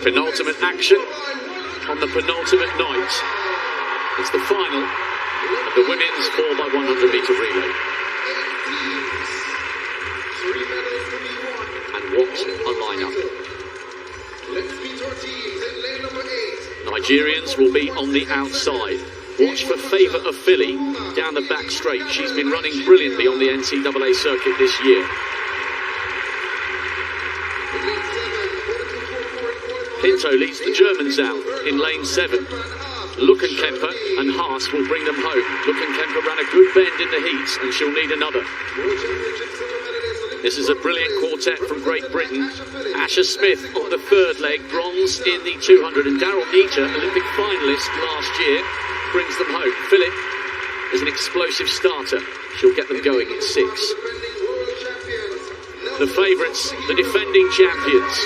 penultimate action on the penultimate night. It's the final of the women's 4x100 meter relay. And what a lineup. Nigerians will be on the outside. Watch for Favour of Philly down the back straight. She's been running brilliantly on the NCAA circuit this year. Pinto leads the Germans out in lane 7. Luckenkemper and Haas will bring them home. Luckenkemper ran a good bend in the heats and she'll need another. This is a brilliant quartet from Great Britain. Asher Smith on the third leg, bronze in the 200, and Daryl Nietzsche, Olympic finalist last year, brings them home. Philip is an explosive starter. She'll get them going in 6. The favourites, the defending champions.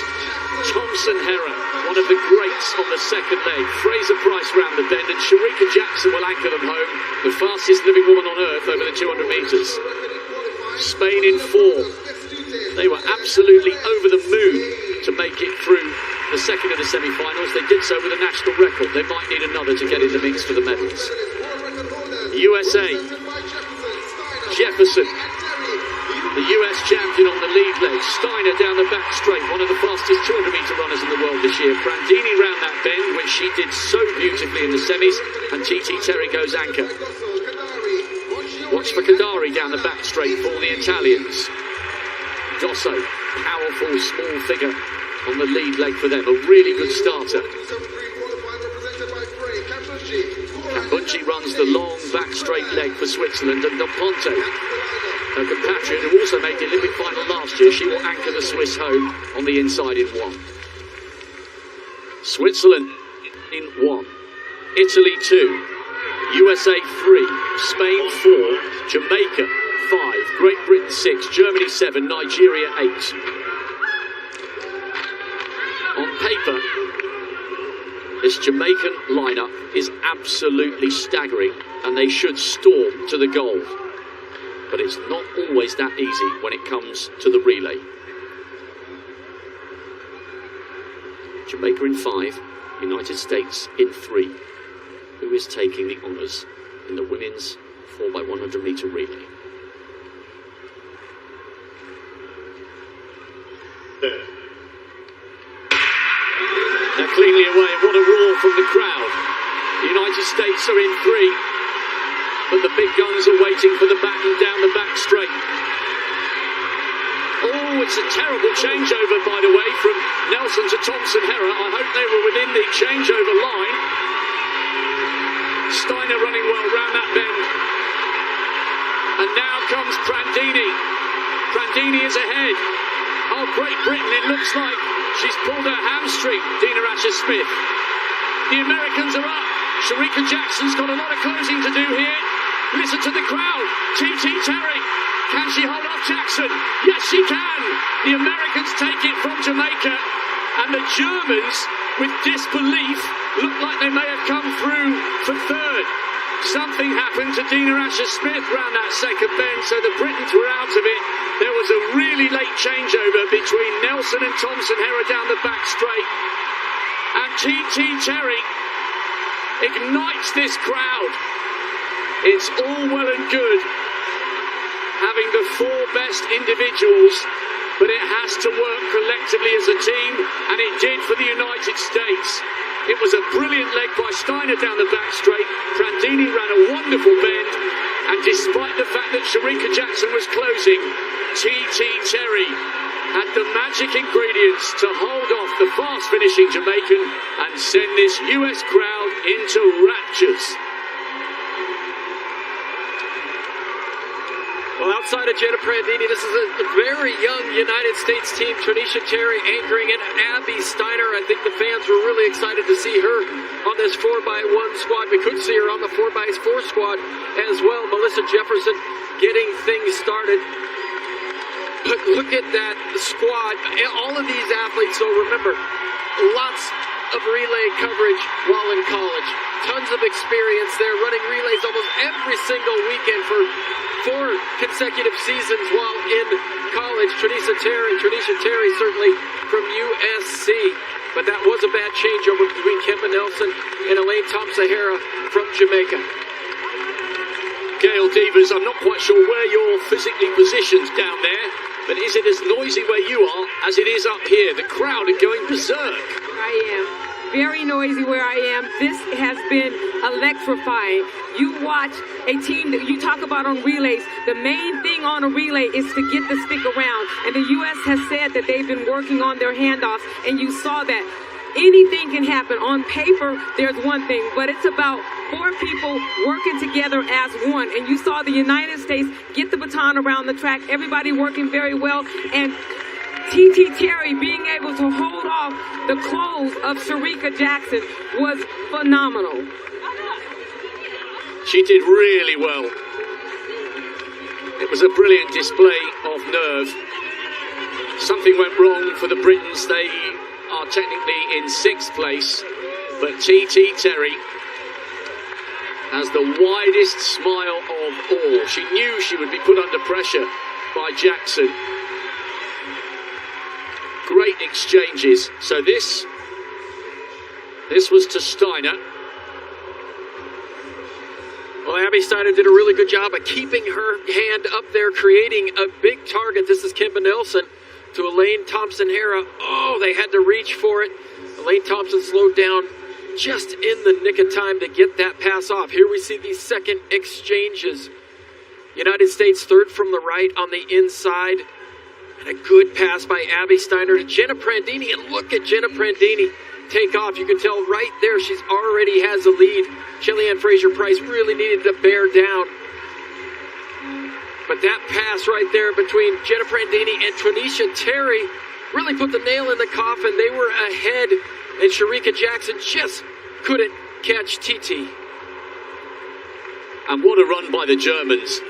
Thompson Herah, one of the greats on the second leg. Fraser Price round the bend, and Sharika Jackson will anchor them home. The fastest living woman on earth over the 200 metres. Spain in 4. They were absolutely over the moon to make it through the second of the semi-finals. They did so with a national record. They might need another to get in the mix for the medals. USA, Jefferson, the US champion on the lead leg. Steiner down the back straight, one of the fastest 200 metre runners in the world this year. Brandini round that bend, which she did so beautifully in the semis, and TT Terry goes anchor. Watch for Kadari down the back straight for the Italians. Dosso, powerful small figure on the lead leg for them. A really good starter. Kambunji runs the long back straight leg for Switzerland, and Del Ponte, her compatriot who also made the Olympic final last year, she will anchor the Swiss home on the inside in 1. Switzerland in 1. Italy 2. USA 3. Spain 4. Jamaica 5. Great Britain 6. Germany 7. Nigeria 8. On paper, this Jamaican lineup is absolutely staggering, and they should storm to the goal. But it's not always that easy when it comes to the relay. Jamaica in 5, United States in 3. Who is taking the honours in the women's 4x100 metre relay? Now cleanly away, what a roar from the crowd. The United States are in 3, but the big guns are waiting for the baton down the back straight. Oh, it's a terrible changeover, by the way, from Nelson to Thompson Herah. I hope they were within the changeover line. Steiner running well round that bend. And now comes Brandini. Brandini is ahead. Oh, Great Britain, it looks like she's pulled her hamstring, Dina Asher-Smith. The Americans are up. Sharika Jackson's got a lot of closing to do here. Listen to the crowd. TT Terry. Can she hold off Jackson? Yes, she can. The Americans take it from Jamaica. And the Germans, with disbelief, look like they may have come through for third. Something happened to Dina Asher-Smith round that second bend, so the Britons were out of it. There was a really late changeover between Nelson and Thompson Herah down the back straight. And TT Terry ignites this crowd. It's all well and good having the 4 best individuals, but it has to work collectively as a team, and it did for the United States. It was a brilliant leg by Steiner down the back straight. Brandini ran a wonderful bend, and despite the fact that Sharika Jackson was closing, TT Terry had the magic ingredients to hold off the fast finishing Jamaican and send this US crowd into raptures. Well, outside of Jenna Brandini, this is a very young United States team. Tranisha Terry anchoring in, Abby Steiner. I think the fans were really excited to see her on this 4x1 squad. We could see her on the 4x4 squad as well. Melissa Jefferson getting things started. But look at that squad. All of these athletes, so remember, lots of relay coverage while in college. Tons of experience there, running relays almost every single weekend for 4 consecutive seasons while in college. Tranisha Terry certainly from USC. But that was a bad changeover between Kemba Nelson and Elaine Thompson-Hara from Jamaica. Gail Devers, I'm not quite sure where you're physically positioned down there, but is it as noisy where you are as it is up here? The crowd are going berserk. I am. Very noisy where I am. This has been electrifying. You watch a team that you talk about on relays. The main thing on a relay is to get the stick around. And the U.S. has said that they've been working on their handoffs, and you saw that. Anything can happen. On paper, there's one thing, but it's about 4 people working together as one. And you saw the United States get the baton around the track, everybody working very well, and T.T. Terry being able to hold off the close of Shericka Jackson was phenomenal. She did really well. It was a brilliant display of nerve. Something went wrong for the Britons. They are technically in 6th place, but T.T. Terry has the widest smile of all. She knew she would be put under pressure by Jackson. Great exchanges. So this was to Steiner. Well, Abby Steiner did a really good job of keeping her hand up there, creating a big target. This is Kemba Nelson to Elaine Thompson-Hara. Oh, they had to reach for it. Elaine Thompson slowed down just in the nick of time to get that pass off. Here we see these second exchanges. United States 3rd from the right on the inside. And a good pass by Abby Steiner to Jenna Prandini. And look at Jenna Prandini take off. You can tell right there she's already has a lead. Shelly-Ann Fraser-Price really needed to bear down. But that pass right there between Jenna Prandini and Tronisha Terry really put the nail in the coffin. They were ahead, and Shericka Jackson just couldn't catch TT. And what a run by the Germans,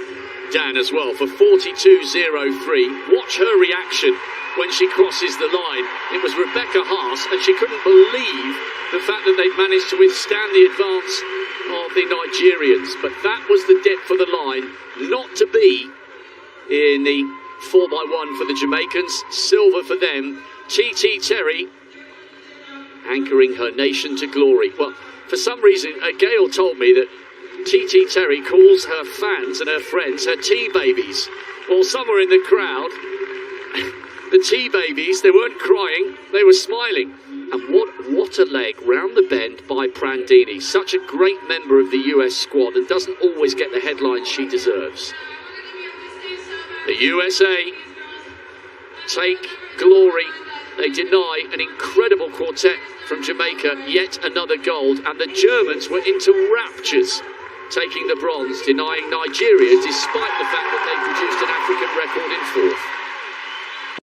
Dan, as well, for 42.03. Watch her reaction when she crosses the line. It was Rebecca Haas, and she couldn't believe the fact that they'd managed to withstand the advance of the Nigerians. But that was the depth of the line, not to be in the 4x1 for the Jamaicans. Silver for them. T.T. Terry anchoring her nation to glory. Well, for some reason, Gail told me that T.T. Terry calls her fans and her friends her tea-babies. Well, somewhere in the crowd, the tea-babies, they weren't crying, they were smiling. And what a leg round the bend by Prandini. Such a great member of the US squad and doesn't always get the headlines she deserves. The USA take glory. They deny an incredible quartet from Jamaica, yet another gold. And the Germans were into raptures, taking the bronze, denying Nigeria despite the fact that they produced an African record in